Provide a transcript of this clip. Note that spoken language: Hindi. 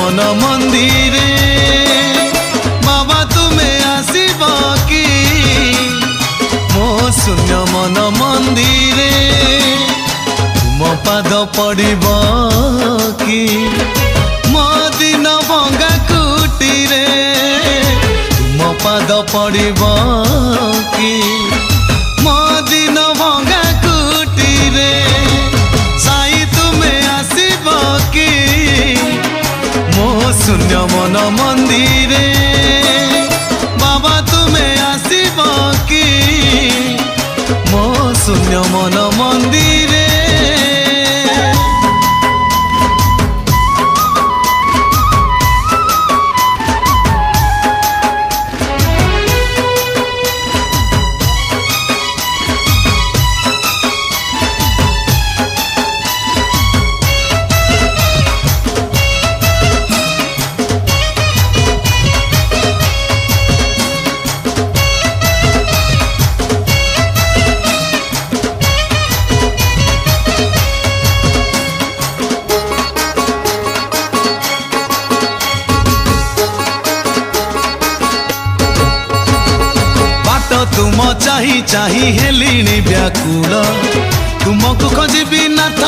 मन मंदिर बाबा तुमे आसीब कि मो शून्य मन मंदिर तुम पाद पड़ब कि मो दिन भंगा कुटीरे तुम पाद पड़ब कि मो दिन भंगा कुटीरे साई तुमे आसीब कि मो शून्य मन मंदिर बाबा तुमे आसीब कि मो शून्य मन मंदिर। तुम चाही चाही हेलिणी व्याकुल तुमको खोजबी नाथ